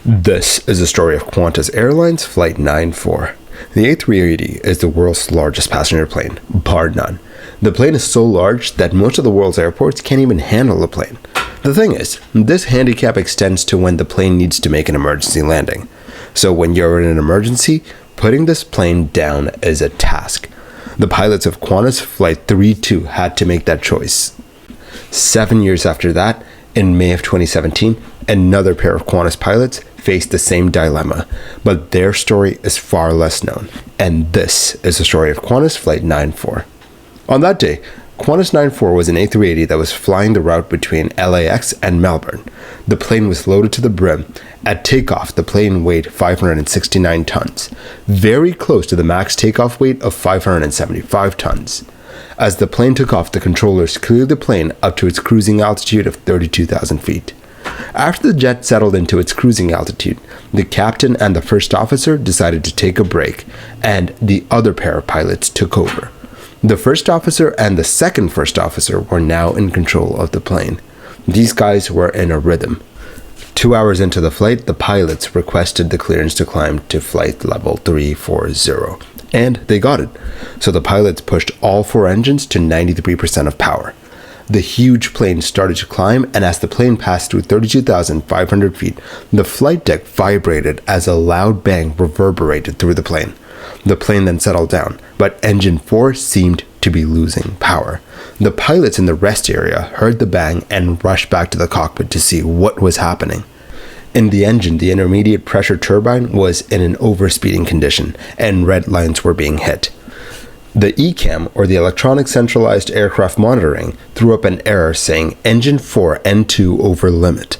This is the story of Qantas Airlines Flight 94. The A380 is the world's largest passenger plane, bar none. The plane is so large that most of the world's airports can't even handle the plane. The thing is, this handicap extends to when the plane needs to make an emergency landing. So when you're in an emergency, putting this plane down is a task. The pilots of Qantas Flight 32 had to make that choice. 7 years after that, in May of 2017, another pair of Qantas pilots faced the same dilemma, but their story is far less known, and this is the story of Qantas Flight 94. On that day, Qantas 94 was an A380 that was flying the route between LAX and Melbourne. The plane was loaded to the brim. At takeoff, the plane weighed 569 tons, very close to the max takeoff weight of 575 tons. As the plane took off, the controllers cleared the plane up to its cruising altitude of 32,000 feet. After the jet settled into its cruising altitude, the captain and the first officer decided to take a break, and the other pair of pilots took over. The first officer and the second first officer were now in control of the plane. These guys were in a rhythm. 2 hours into the flight, the pilots requested the clearance to climb to flight level 340, and they got it. So the pilots pushed all four engines to 93% of power. The huge plane started to climb, and as the plane passed through 32,500 feet, the flight deck vibrated as a loud bang reverberated through the plane. The plane then settled down, but engine 4 seemed to be losing power. The pilots in the rest area heard the bang and rushed back to the cockpit to see what was happening. In the engine, the intermediate pressure turbine was in an overspeeding condition, and redlines were being hit. The ECAM, or the electronic centralized aircraft monitoring, threw up an error saying engine 4 N2 over limit.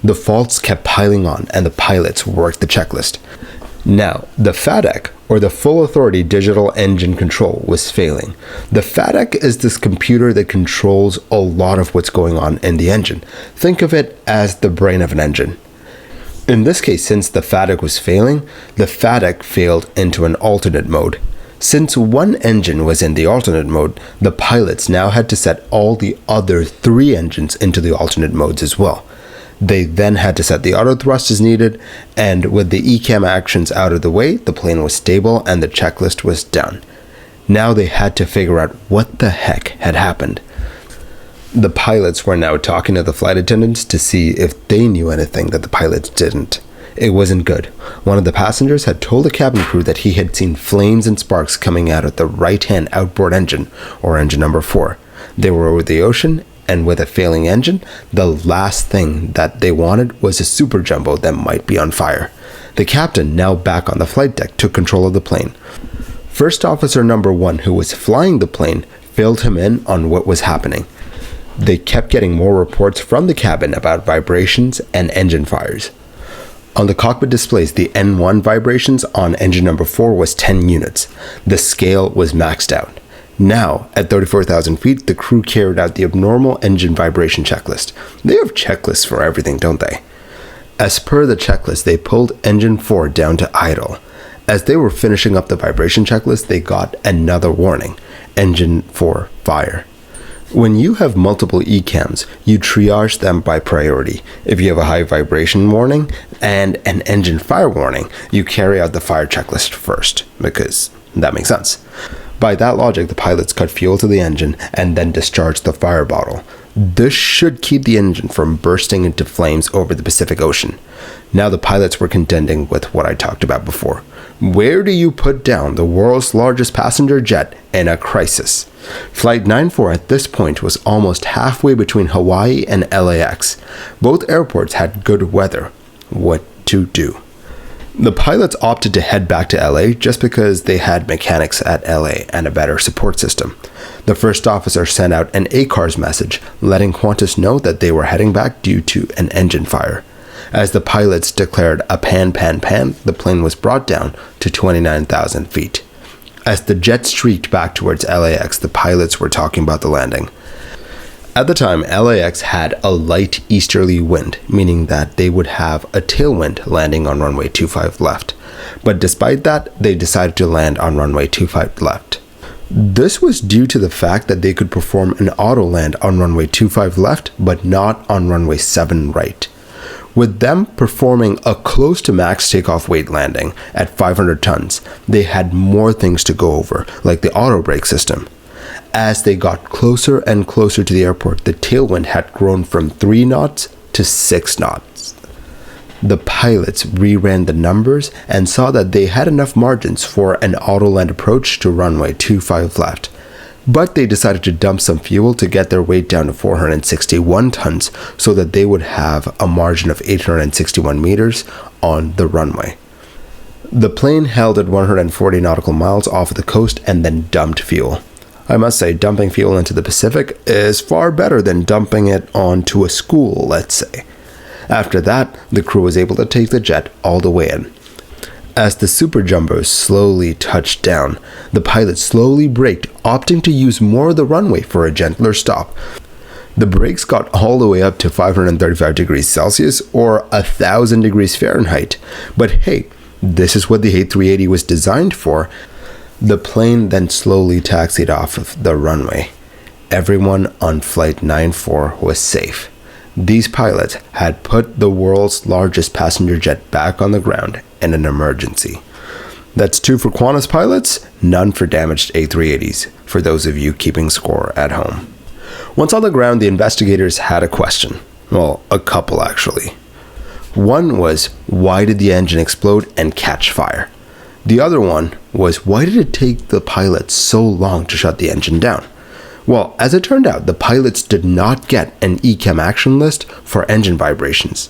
The faults kept piling on, and the pilots worked the checklist. Now, the FADEC, or the Full Authority Digital Engine Control, was failing. The FADEC is this computer that controls a lot of what's going on in the engine. Think of it as the brain of an engine. In this case, since the FADEC was failing, the FADEC failed into an alternate mode. Since one engine was in the alternate mode, the pilots now had to set all the other three engines into the alternate modes as well. They then had to set the autothrust as needed, and with the ECAM actions out of the way, the plane was stable and the checklist was done. Now they had to figure out what the heck had happened. The pilots were now talking to the flight attendants to see if they knew anything that the pilots didn't. It wasn't good. One of the passengers had told the cabin crew that he had seen flames and sparks coming out of the right-hand outboard engine, or engine number 4. They were over the ocean, and with a failing engine, the last thing that they wanted was a super jumbo that might be on fire. The captain, now back on the flight deck, took control of the plane. First officer number 1, who was flying the plane, filled him in on what was happening. They kept getting more reports from the cabin about vibrations and engine fires. On the cockpit displays, the N1 vibrations on engine number 4 was 10 units. The scale was maxed out. Now, at 34,000 feet, the crew carried out the abnormal engine vibration checklist. They have checklists for everything, don't they? As per the checklist, they pulled engine 4 down to idle. As they were finishing up the vibration checklist, they got another warning: engine 4 fire. When you have multiple ECAMs, you triage them by priority. If you have a high vibration warning and an engine fire warning, you carry out the fire checklist first, because that makes sense. By that logic, the pilots cut fuel to the engine and then discharged the fire bottle. This should keep the engine from bursting into flames over the Pacific Ocean. Now the pilots were contending with what I talked about before. Where do you put down the world's largest passenger jet in a crisis? Flight 94 at this point was almost halfway between Hawaii and LAX. Both airports had good weather. What to do? The pilots opted to head back to LA just because they had mechanics at LA and a better support system. The first officer sent out an ACARS message letting Qantas know that they were heading back due to an engine fire. As the pilots declared a pan, the plane was brought down to 29,000 feet. As the jet streaked back towards LAX, the pilots were talking about the landing. At the time, LAX had a light easterly wind, meaning that they would have a tailwind landing on runway 25 left. But despite that, they decided to land on runway 25 left. This was due to the fact that they could perform an auto land on runway 25 left, but not on runway 7 right. With them performing a close to max takeoff weight landing at 500 tons, they had more things to go over, like the auto brake system. As they got closer and closer to the airport, the tailwind had grown from 3 knots to 6 knots. The pilots reran the numbers and saw that they had enough margins for an auto-land approach to runway 25 left. But they decided to dump some fuel to get their weight down to 461 tons so that they would have a margin of 861 meters on the runway. The plane held at 140 nautical miles off of the coast and then dumped fuel. I must say, dumping fuel into the Pacific is far better than dumping it onto a school, let's say. After that, the crew was able to take the jet all the way in. As the Super Jumbos slowly touched down, the pilot slowly braked, opting to use more of the runway for a gentler stop. The brakes got all the way up to 535 degrees Celsius or 1,000 degrees Fahrenheit. But hey, this is what the A380 was designed for. The plane then slowly taxied off of the runway. Everyone on Flight 94 was safe. These pilots had put the world's largest passenger jet back on the ground in an emergency. That's 2 for Qantas pilots, none for damaged A380s, for those of you keeping score at home. Once on the ground, the investigators had a question. Well, a couple actually. One was, why did the engine explode and catch fire? The other one was, why did it take the pilots so long to shut the engine down? Well, as it turned out, the pilots did not get an ECAM action list for engine vibrations.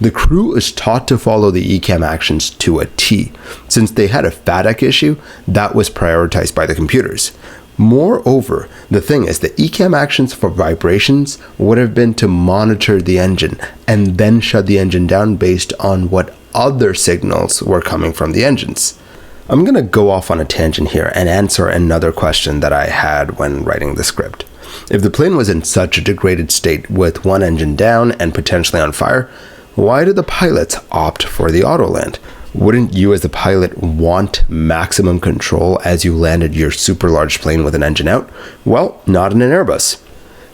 The crew is taught to follow the ECAM actions to a T. Since they had a FADEC issue, that was prioritized by the computers. Moreover, the thing is, the ECAM actions for vibrations would have been to monitor the engine and then shut the engine down based on what other signals were coming from the engines. I'm going to go off on a tangent here and answer another question that I had when writing the script. If the plane was in such a degraded state with one engine down and potentially on fire, why did the pilots opt for the auto land? Wouldn't you as the pilot want maximum control as you landed your super large plane with an engine out? Well, not in an Airbus.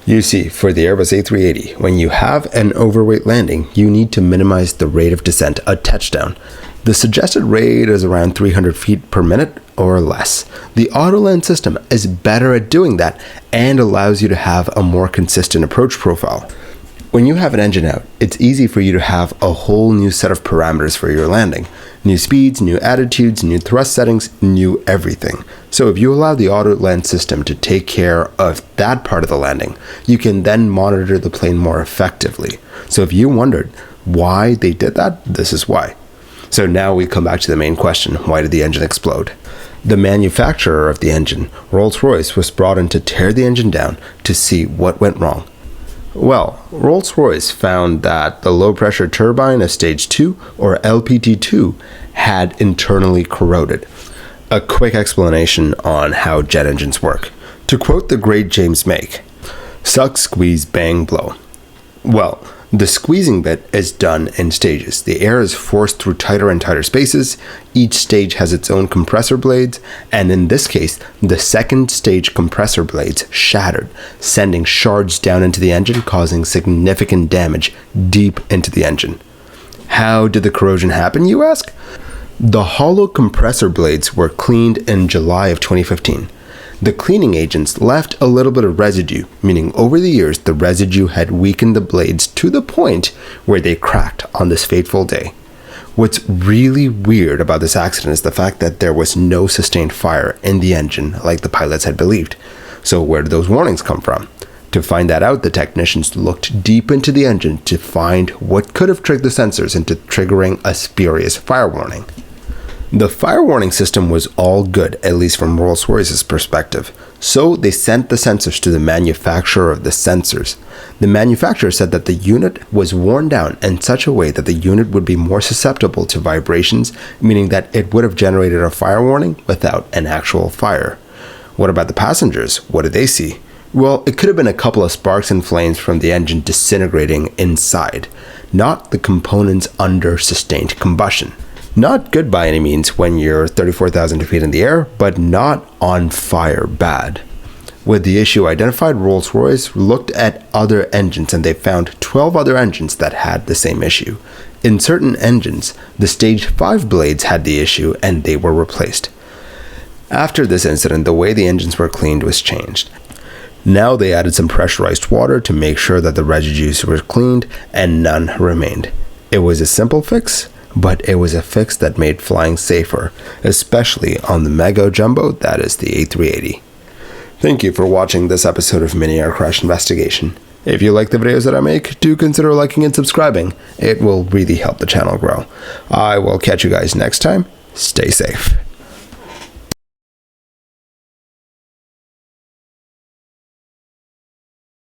You see, for the Airbus A380, when you have an overweight landing, you need to minimize the rate of descent, a touchdown. The suggested rate is around 300 feet per minute or less. The auto-land system is better at doing that and allows you to have a more consistent approach profile. When you have an engine out, it's easy for you to have a whole new set of parameters for your landing. New speeds, new attitudes, new thrust settings, new everything. So if you allow the auto-land system to take care of that part of the landing, you can then monitor the plane more effectively. So if you wondered why they did that, this is why. So now we come back to the main question, why did the engine explode? The manufacturer of the engine, Rolls-Royce, was brought in to tear the engine down to see what went wrong. Well, Rolls-Royce found that the low-pressure turbine of stage 2, or LPT2, had internally corroded. A quick explanation on how jet engines work. To quote the great James Make, suck, squeeze, bang, blow. Well, the squeezing bit is done in stages. The air is forced through tighter and tighter spaces. Each stage has its own compressor blades, and in this case, the second stage compressor blades shattered, sending shards down into the engine, causing significant damage deep into the engine. How did the corrosion happen, you ask? The hollow compressor blades were cleaned in July of 2015. The cleaning agents left a little bit of residue, meaning over the years the residue had weakened the blades to the point where they cracked on this fateful day. What's really weird about this accident is the fact that there was no sustained fire in the engine like the pilots had believed. So where did those warnings come from? To find that out, the technicians looked deep into the engine to find what could have triggered the sensors into triggering a spurious fire warning. The fire warning system was all good, at least from Rolls-Royce's perspective. So they sent the sensors to the manufacturer of the sensors. The manufacturer said that the unit was worn down in such a way that the unit would be more susceptible to vibrations, meaning that it would have generated a fire warning without an actual fire. What about the passengers? What did they see? Well, it could have been a couple of sparks and flames from the engine disintegrating inside, not the components under sustained combustion. Not good by any means when you're 34,000 feet in the air, but not on fire bad. With the issue identified, Rolls-Royce looked at other engines and they found 12 other engines that had the same issue. In certain engines, the stage 5 blades had the issue and they were replaced. After this incident, the way the engines were cleaned was changed. Now they added some pressurized water to make sure that the residues were cleaned and none remained. It was a simple fix, but it was a fix that made flying safer, especially on the mega jumbo that is the A380. Thank you for watching this episode of Mini Air Crash Investigation. If you like the videos that I make, do consider liking and subscribing. It will really help the channel grow. I will catch you guys next time. Stay safe.